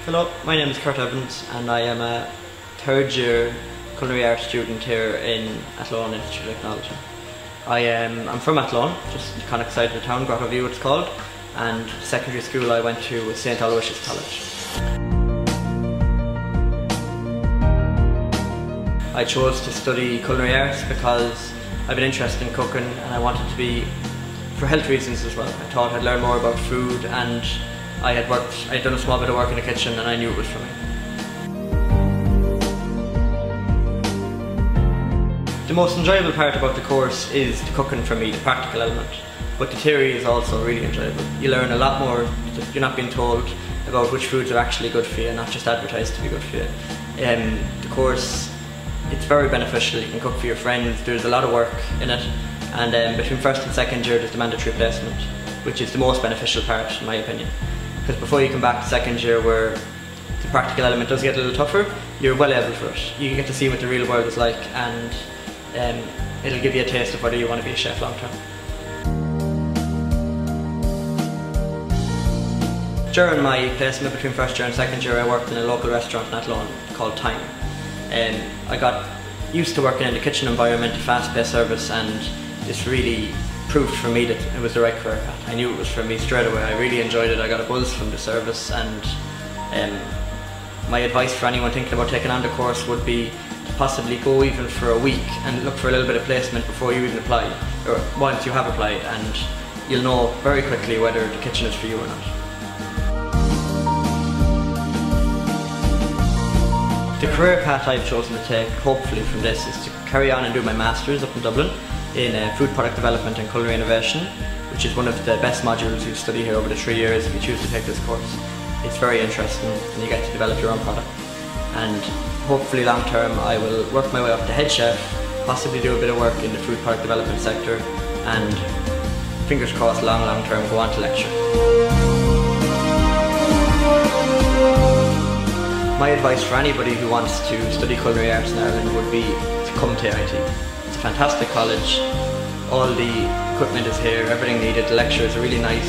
Hello, my name is Kurt Evans and I am a third year culinary arts student here in Athlone Institute of Technology. I'm from Athlone, just kind of outside the town, Grottoview it's called, and secondary school I went to was St. Aloysius College. I chose to study culinary arts because I've been interested in cooking and I wanted to be, for health reasons as well. I thought I'd learn more about food, and I'd done a small bit of work in the kitchen and I knew it was for me. The most enjoyable part about the course is the cooking for me, the practical element. But the theory is also really enjoyable. You learn a lot more, you're not being told about which foods are actually good for you and not just advertised to be good for you. The course, it's very beneficial. You can cook for your friends, there's a lot of work in it, and between first and second year there's the mandatory placement, which is the most beneficial part in my opinion. Because before you come back to second year, where the practical element does get a little tougher, you're well able for it. You get to see what the real world is like, and it'll give you a taste of whether you want to be a chef long term. During my placement between first year and second year, I worked in a local restaurant in Athlone called Time. I got used to working in the kitchen environment, fast-paced service, and this really proved for me that it was the right career path. I knew it was for me straight away. I really enjoyed it. I got a buzz from the service, and my advice for anyone thinking about taking on the course would be to possibly go even for a week and look for a little bit of placement before you even apply, or once you have applied, and you'll know very quickly whether the kitchen is for you or not. The career path I've chosen to take, hopefully from this, is to carry on and do my Masters up in Dublin in food product development and culinary innovation, which is one of the best modules you study here over the 3 years if you choose to take this course. It's very interesting and you get to develop your own product. And hopefully long term I will work my way up to head chef, possibly do a bit of work in the food product development sector, and fingers crossed long term go on to lecture. My advice for anybody who wants to study culinary arts in Ireland would be to come to AIT. It's a fantastic college, all the equipment is here, everything needed, the lectures are really nice.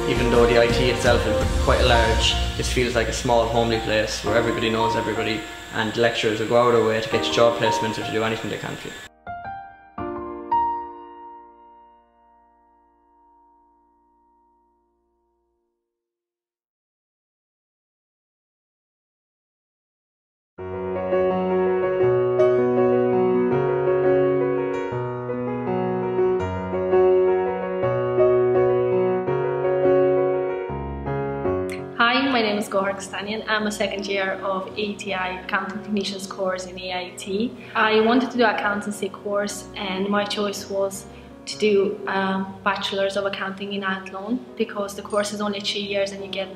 Even though the IT itself is quite large, this feels like a small homely place where everybody knows everybody, and the lecturers will go out of their way to get you job placements or to do anything they can for you. Hi, my name is Gohar Kostanyan. I'm a second year of AIT Accounting Technicians course in AIT. I wanted to do accountancy course, and my choice was to do Bachelor's of Accounting in Athlone, because the course is only 3 years and you get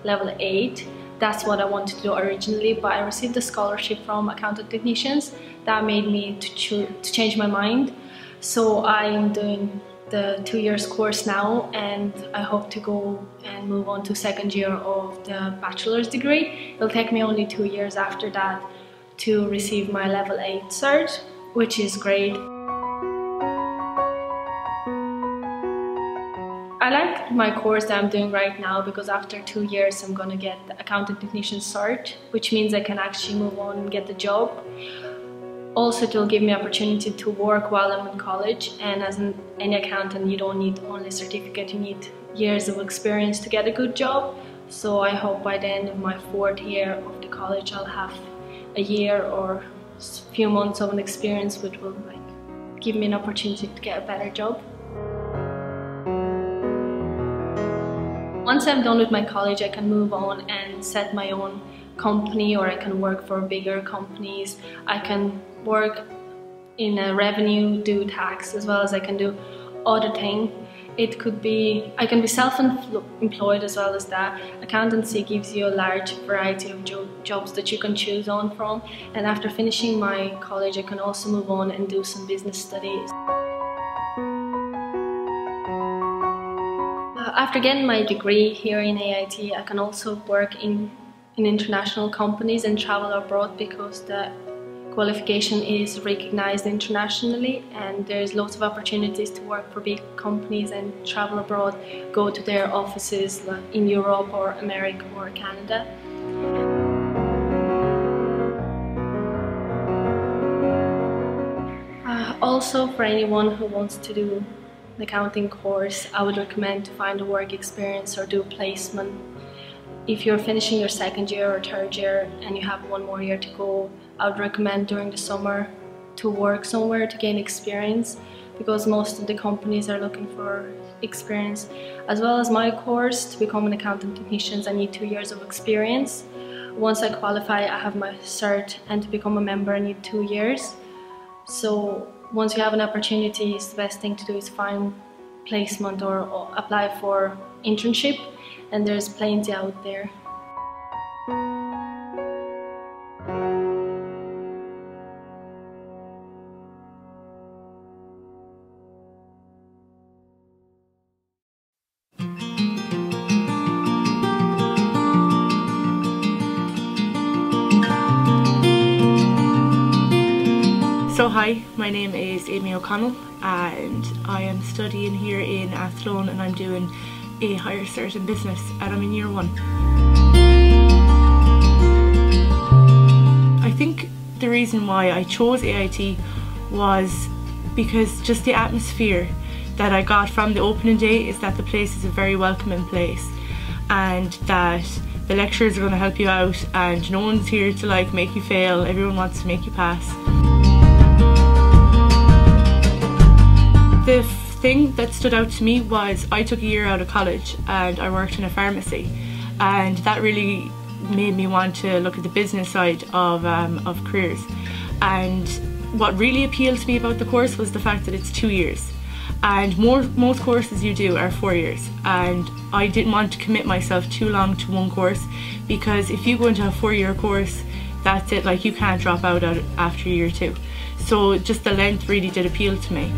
level 8. That's what I wanted to do originally, but I received a scholarship from Accounting Technicians that made me to change my mind. So I'm doing the 2 years course now, and I hope to go and move on to second year of the bachelor's degree. It'll take me only 2 years after that to receive my level 8 cert, which is great. I like my course that I'm doing right now because after 2 years I'm gonna get the accounting technician cert, which means I can actually move on and get the job. Also, it will give me opportunity to work while I'm in college, and as any accountant you don't need only a certificate, you need years of experience to get a good job. So I hope by the end of my 4th year of the college I'll have a year or a few months of an experience which will give me an opportunity to get a better job. Once I'm done with my college, I can move on and set my own company, or I can work for bigger companies. I can work in a revenue, do tax, as well as I can do auditing. It could be, I can be self-employed as well as that. Accountancy gives you a large variety of jobs that you can choose on from, and after finishing my college I can also move on and do some business studies. After getting my degree here in AIT, I can also work in international companies and travel abroad, because the qualification is recognized internationally, and there's lots of opportunities to work for big companies and travel abroad, go to their offices in Europe or America or Canada. Also, for anyone who wants to do the accounting course, I would recommend to find a work experience or do a placement. If you're finishing your second year or third year and you have one more year to go, I would recommend during the summer to work somewhere to gain experience, because most of the companies are looking for experience. As well as my course, to become an accounting technician, I need 2 years of experience. Once I qualify, I have my cert, and to become a member I need 2 years. So once you have an opportunity, the best thing to do is find placement or apply for internship, and there's plenty out there. So hi, my name is Amy O'Connell and I am studying here in Athlone, and I'm doing a higher cert in business and I'm in year 1. I think the reason why I chose AIT was because just the atmosphere that I got from the opening day is that the place is a very welcoming place, and that the lecturers are going to help you out and no one's here to like make you fail, everyone wants to make you pass. The thing that stood out to me was I took a year out of college and I worked in a pharmacy, and that really made me want to look at the business side of careers. And what really appealed to me about the course was the fact that it's 2 years, and most courses you do are 4 years, and I didn't want to commit myself too long to one course, because if you go into a 4-year course, that's it, like you can't drop out after year 2. So just the length really did appeal to me.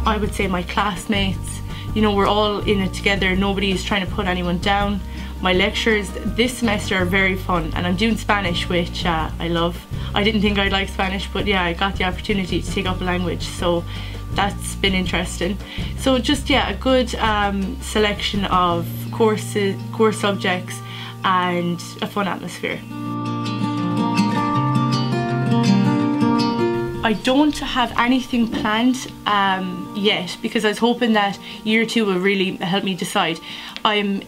I would say my classmates, you know, we're all in it together, nobody is trying to put anyone down. My lectures this semester are very fun, and I'm doing Spanish, which I love. I didn't think I'd like Spanish, but yeah, I got the opportunity to take up a language, so that's been interesting. So just, yeah, a good selection of course subjects and a fun atmosphere. I don't have anything planned yet, because I was hoping that year 2 will really help me decide. I'm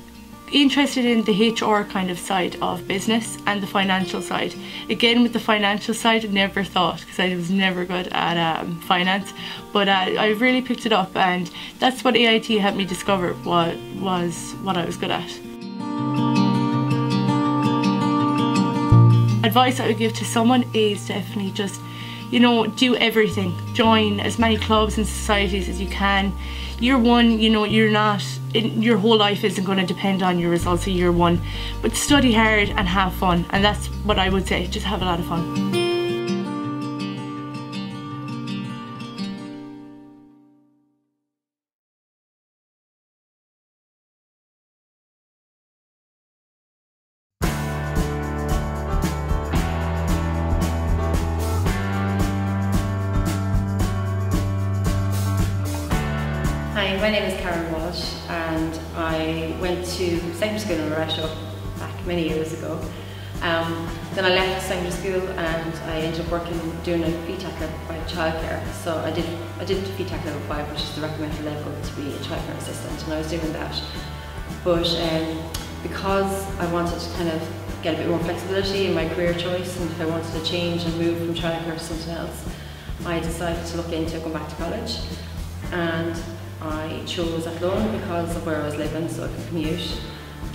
interested in the HR kind of side of business and the financial side. Again, with the financial side, I never thought, because I was never good at finance, but I really picked it up, and that's what AIT helped me discover what I was good at. Advice I would give to someone is definitely just, you know, do everything. Join as many clubs and societies as you can. Year 1, you know, your whole life isn't going to depend on your results of year 1, but study hard and have fun, and that's what I would say, just have a lot of fun. Hi, my name is Walsh, and I went to secondary school in Loretto back many years ago. Then I left secondary school and I ended up doing a PTAC level 5 childcare. So I did PTAC level 5, which is the recommended level to be a childcare assistant, and I was doing that. But because I wanted to kind of get a bit more flexibility in my career choice, and if I wanted to change and move from childcare to something else, I decided to look into going back to college. And I chose Athlone because of where I was living, so I could commute.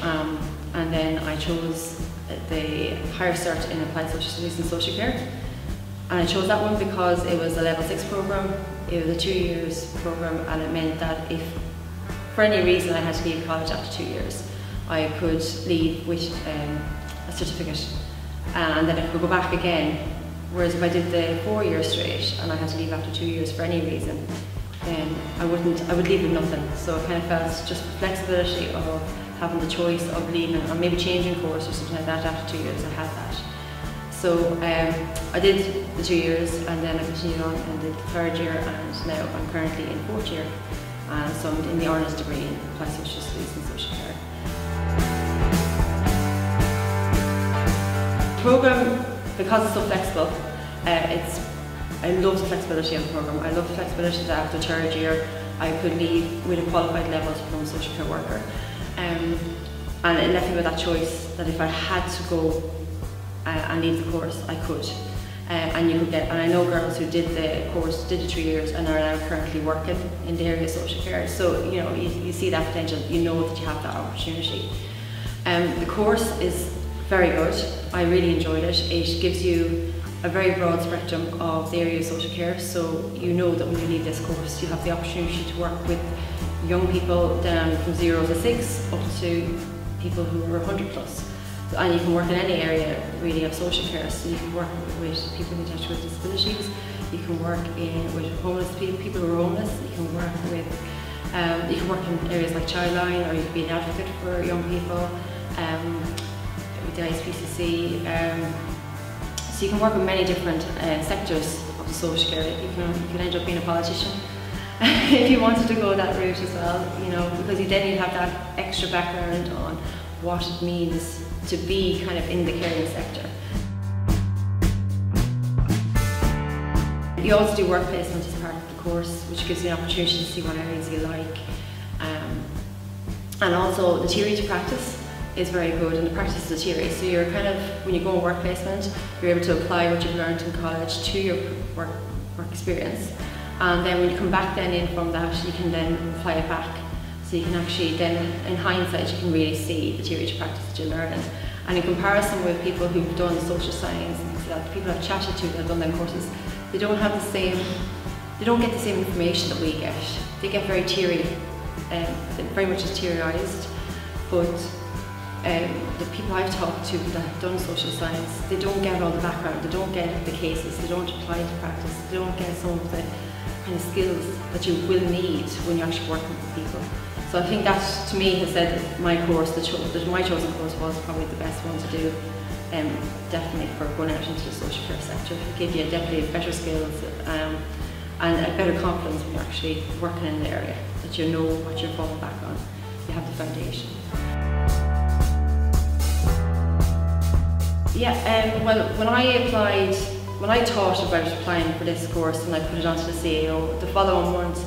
And then I chose the higher cert in applied social studies and social care. And I chose that one because it was a level 6 program. It was a 2 years program, and it meant that if for any reason I had to leave college after 2 years, I could leave with a certificate, and then I could go back again. Whereas if I did the 4 years straight and I had to leave after 2 years for any reason, then I would leave with nothing. So I kind of felt just flexibility of having the choice of leaving or maybe changing course or something like that after 2 years. I had that. So I did the 2 years, and then I continued on and did the 3rd year, and now I'm currently in 4th year. So I'm in the honours degree in applied social studies and social care. The programme because it's so flexible, I love the flexibility of the programme. I love the flexibility that after third year I could leave with a qualified level to become a social care worker. And it left me with that choice that if I had to go and leave the course, I could. And you could get, and I know girls who did the course, did the 3 years and are now currently working in the area of social care. So, you know, you see that potential, you know that you have that opportunity. The course is very good. I really enjoyed it. It gives you a very broad spectrum of the area of social care, so you know that when you leave this course you have the opportunity to work with young people down from 0 to 6 up to people who are 100 plus. And you can work in any area really of social care, so you can work with people in touch with disabilities, you can work with homeless people who are homeless, you can work in areas like Childline, or you can be an advocate for young people with the ISPCC. So you can work with many different sectors of the social care. You can end up being a politician if you wanted to go that route as well, you know, because then you have that extra background on what it means to be kind of in the caring sector. You also do work placement as part of the course, which gives you an opportunity to see what areas you like. And also the theory to practice is very good, and the practice is the theory. So you're kind of, when you go on work placement, you're able to apply what you've learned in college to your work experience. And then when you come back then in from that, you can then apply it back. So you can actually then, in hindsight, you can really see the theory to practice that you're learning. And in comparison with people who've done social science and things like that, people I've chatted to that have done them courses, they don't have the same, they don't get the same information that we get. They get very theory, very much as theorized, but the people I've talked to that have done social science, they don't get all the background, they don't get the cases, they don't apply to practice, they don't get some of the kind of skills that you will need when you're actually working with people. So I think that, to me, has said that my course, my chosen course was probably the best one to do, definitely for going out into the social care sector. It gives you definitely better skills and a better confidence when you're actually working in the area, that you know what you're falling back on. You have the foundation. Yeah, well, when I thought about applying for this course and I put it onto the CAO, the following month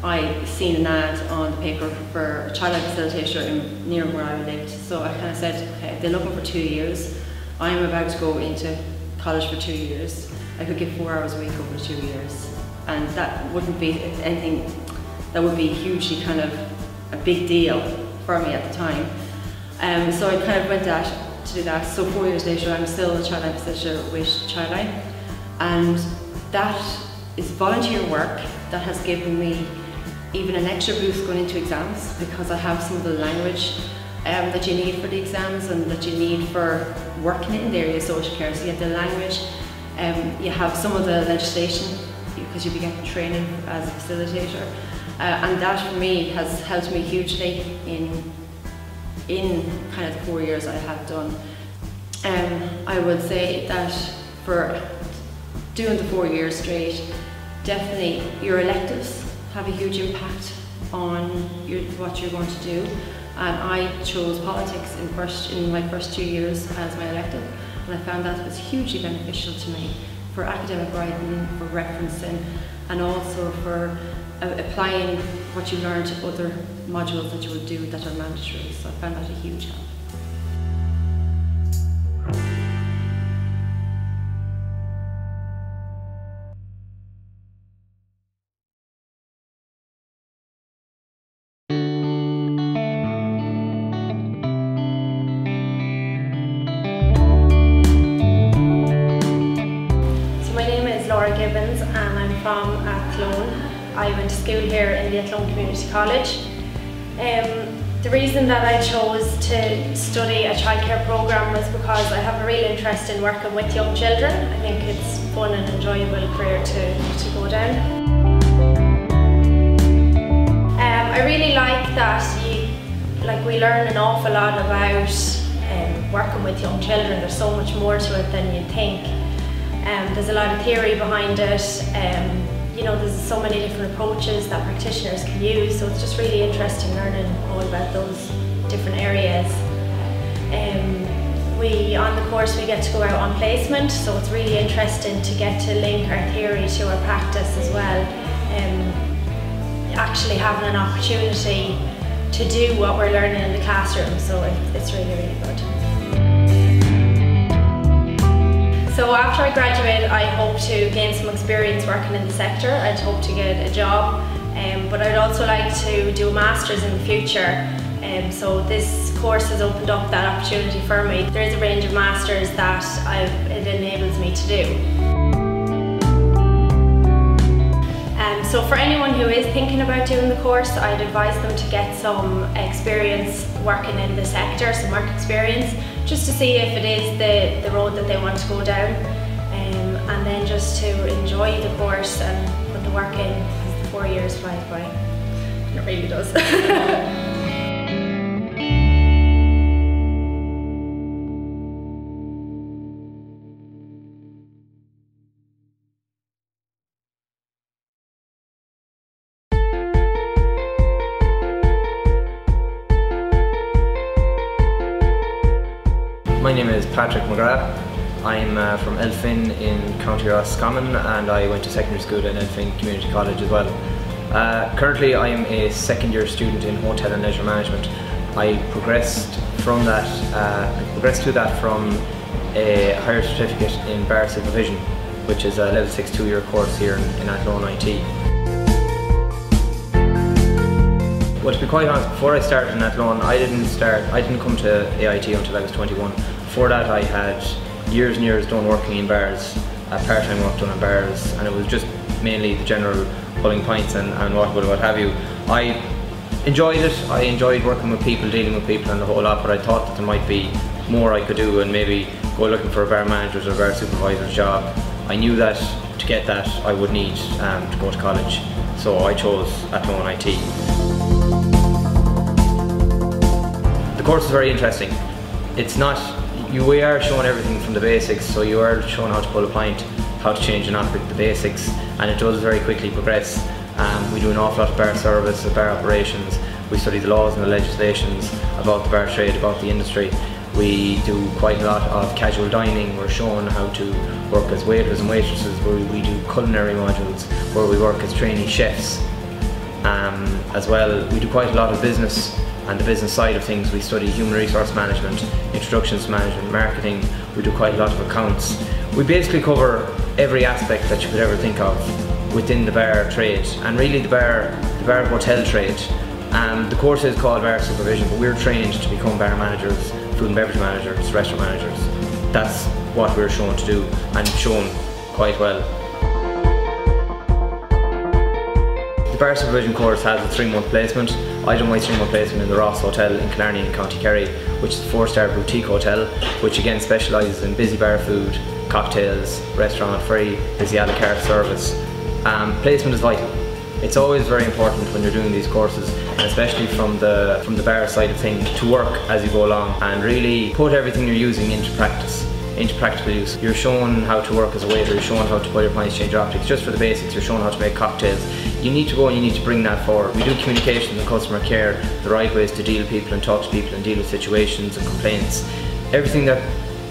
I seen an ad on the paper for a child facilitator near where I lived. So I kind of said, okay, they're looking for 2 years. I'm about to go into college for 2 years. I could give 4 hours a week over 2 years. And that wouldn't be anything that would be hugely kind of a big deal for me at the time. So I kind of went to do that. So 4 years later, I'm still a child facilitator with Childline. And that is volunteer work that has given me even an extra boost going into exams, because I have some of the language that you need for the exams and that you need for working in the area of social care. So you have the language, you have some of the legislation, because you'll be getting training as a facilitator. And that for me has helped me hugely in kind of the 4 years I have done. I would say that for doing the 4 years straight, definitely your electives have a huge impact on what you're going to do. And I chose politics in my first 2 years as my elective, and I found that was hugely beneficial to me for academic writing, for referencing, and also for applying what you learn to other modules that you will do that are mandatory. So I found that a huge help. And I'm from Athlone. I went to school here in the Athlone Community College. The reason that I chose to study a childcare programme was because I have a real interest in working with young children. I think it's a fun and enjoyable career to go down. I really like that we learn an awful lot about working with young children. There's so much more to it than you'd think. There's a lot of theory behind it. You know, there's so many different approaches that practitioners can use, so it's just really interesting learning all about those different areas. On the course we get to go out on placement, so it's really interesting to get to link our theory to our practice as well. Actually having an opportunity to do what we're learning in the classroom, so it's really, really good. So after I graduate, I hope to gain some experience working in the sector. I'd hope to get a job, but I'd also like to do a master's in the future. So this course has opened up that opportunity for me. There is a range of masters that it enables me to do. So for anyone who is thinking about doing the course, I'd advise them to get some experience working in the sector, some work experience, just to see if it is the road that they want to go down, and then just to enjoy the course and put the work in, because the 4 years flies by. And it really does. My name is Patrick McGrath. I'm from Elphin in County Roscommon, and I went to secondary school in Elphin Community College as well. Currently I am a second-year student in Hotel and Leisure Management. I progressed from that, from a higher certificate in bar supervision, which is a level 6 2-year course here in Athlone IT. Well, to be quite honest, before I started in Athlone, I didn't come to AIT until I was 21. Before that, I had years and years done working in bars, part-time work done in bars, and it was just mainly the general pulling pints and what have you. I enjoyed it. I enjoyed working with people, dealing with people and the whole lot, but I thought that there might be more I could do and maybe go looking for a bar manager's or bar supervisor's job. I knew that to get that I would need to go to college, so I chose Athlone IT. The course is very interesting. We are shown everything from the basics, so you are shown how to pull a pint, how to change an operator, the basics, and it does very quickly progress. We do an awful lot of bar service, bar operations. We study the laws and the legislations about the bar trade, about the industry. We do quite a lot of casual dining. We're shown how to work as waiters and waitresses, where we do culinary modules, where we work as trainee chefs. As well, we do quite a lot of business, and the business side of things. We study human resource management, introductions to management, marketing. We do quite a lot of accounts. We basically cover every aspect that you could ever think of within the bar trade, and really the bar hotel trade. The course is called bar supervision, but we're trained to become bar managers, food and beverage managers, restaurant managers. That's what we're shown to do, and shown quite well. The bar supervision course has a 3-month placement. I done my 3-month placement in the Ross Hotel in Killarney in County Kerry, which is a 4-star boutique hotel, which again specialises in busy bar food, cocktails, restaurant free, busy a la carte service. Placement is vital. It's always very important when you're doing these courses, and especially from the bar side of things, to work as you go along and really put everything you're using into practice, into practical use. You're shown how to work as a waiter, you're shown how to buy your pints, change your optics, just for the basics. You're shown how to make cocktails. You need to go and you need to bring that forward. We do communication and customer care, the right ways to deal with people and talk to people and deal with situations and complaints. Everything that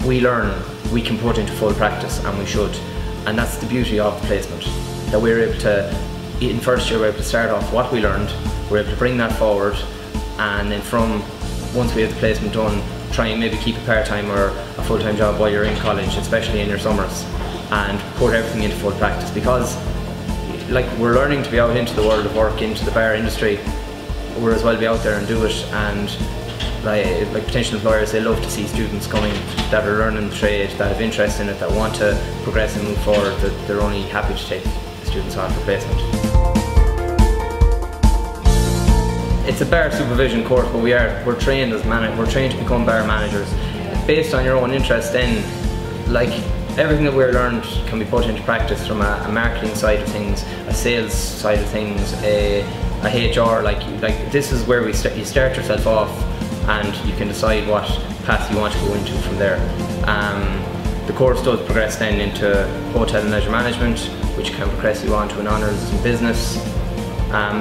we learn, we can put into full practice, and we should. And that's the beauty of the placement, that we're able to, in first year, we're able to start off what we learned, we're able to bring that forward, and then once we have the placement done, try and maybe keep a part-time or a full-time job while you're in college, especially in your summers, and put everything into full practice, because like, we're learning to be out into the world of work, into the bar industry. We're as well be out there and do it, and like potential employers, they love to see students coming that are learning the trade, that have interest in it, that want to progress and move forward, that they're only happy to take students on for placement. It's a bar supervision course, but we're trained to become bar managers. Based on your own interest, then, like, everything that we're learned can be put into practice, from a marketing side of things, a sales side of things, a HR. Like this is where you start yourself off, and you can decide what path you want to go into from there. The course does progress then into Hotel and Leisure Management, which can progress you on to an honours in business,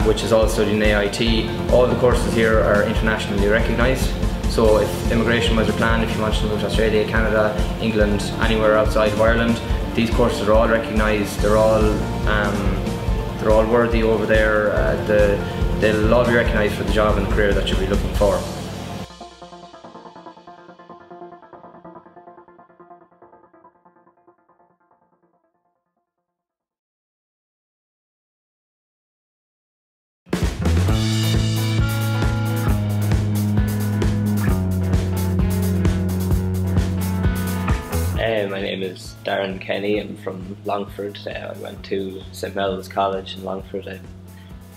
which is all studied in AIT. All the courses here are internationally recognised, So if immigration was your plan, if you wanted to move to Australia, Canada, England, anywhere outside of Ireland, these courses are all recognised, they're all worthy over there, they'll all be recognised for the job and the career that you'll be looking for. My name is Darren Kenny. I'm from Longford. I went to St Mel's College in Longford. I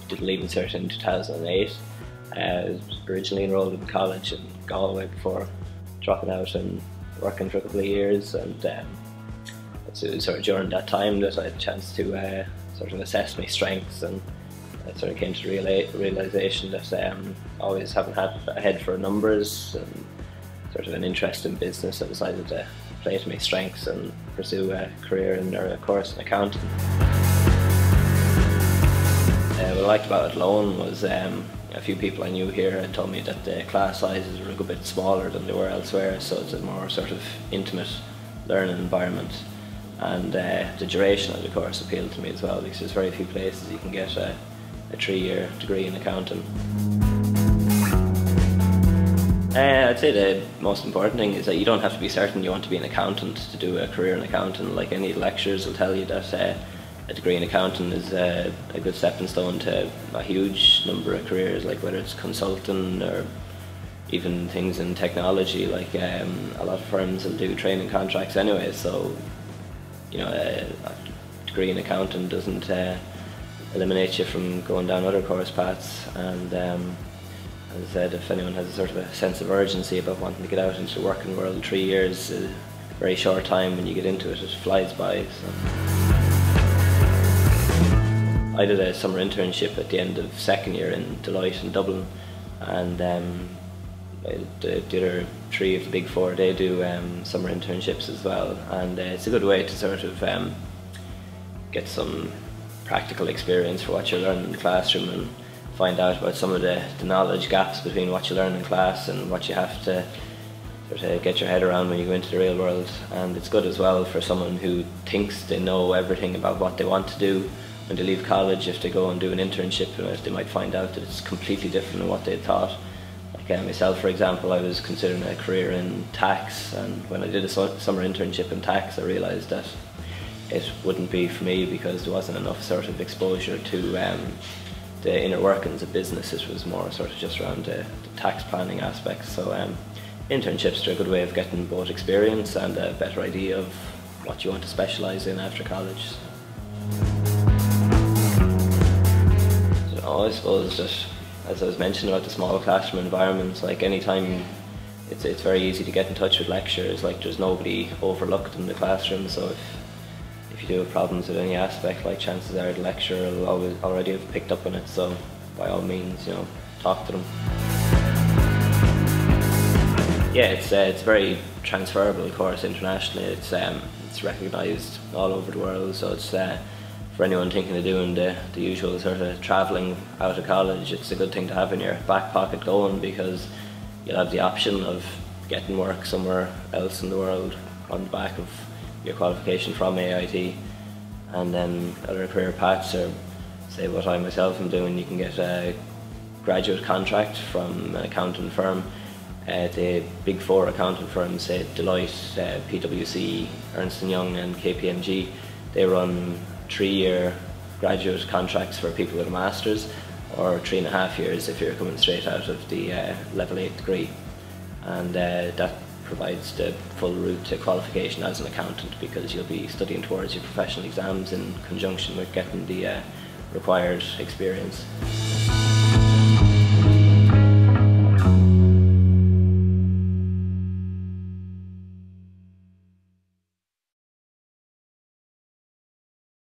did Leaving Cert in 2008. I was originally enrolled in college in Galway before dropping out and working for a couple of years, and it was sort of during that time that I had a chance to sort of assess my strengths, and I sort of came to the realisation that always having had a head for numbers and sort of an interest in business, I decided to play to my strengths and pursue a career or a course in accounting. What I liked about it alone was a few people I knew here had told me that the class sizes were a good bit smaller than they were elsewhere, so it's a more sort of intimate learning environment, and the duration of the course appealed to me as well, because there's very few places you can get a 3-year degree in accounting. I'd say the most important thing is that you don't have to be certain you want to be an accountant to do a career in accounting. Like, any lecturers will tell you that a degree in accounting is a good stepping stone to a huge number of careers, like whether it's consulting or even things in technology. Like, a lot of firms will do training contracts anyway, so you know, a degree in accounting doesn't eliminate you from going down other course paths. And as I said, if anyone has a sort of a sense of urgency about wanting to get out into the working world, 3 years is a very short time. When you get into it, it flies by. So. I did a summer internship at the end of second year in Deloitte in Dublin, and the other 3 of the big 4, they do summer internships as well, and it's a good way to sort of get some practical experience for what you're learning in the classroom, and find out about some of the knowledge gaps between what you learn in class and what you have to sort of get your head around when you go into the real world. And it's good as well for someone who thinks they know everything about what they want to do when they leave college. If they go and do an internship, they might find out that it's completely different than what they thought. Like myself, for example, I was considering a career in tax, and when I did a summer internship in tax, I realised that it wouldn't be for me, because there wasn't enough sort of exposure to the inner workings of business. It was more sort of just around the tax planning aspects. So internships are a good way of getting both experience and a better idea of what you want to specialise in after college. So I suppose that, as I was mentioning about the small classroom environments, like anytime it's very easy to get in touch with lecturers. Like, there's nobody overlooked in the classroom, so if you do have problems with any aspect, like, chances are the lecturer will already have picked up on it, so by all means, you know, talk to them. Yeah, it's a very transferable course internationally. It's recognised all over the world, so it's for anyone thinking of doing the usual sort of travelling out of college, it's a good thing to have in your back pocket going, because you'll have the option of getting work somewhere else in the world on the back of your qualification from AIT. And then other career paths, or say what I myself am doing, you can get a graduate contract from an accounting firm. The big 4 accounting firms, say Deloitte, PwC, Ernst & Young and KPMG, they run 3-year graduate contracts for people with a master's, or 3.5 years if you're coming straight out of the level 8 degree. And that provides the full route to qualification as an accountant, because you'll be studying towards your professional exams in conjunction with getting the required experience.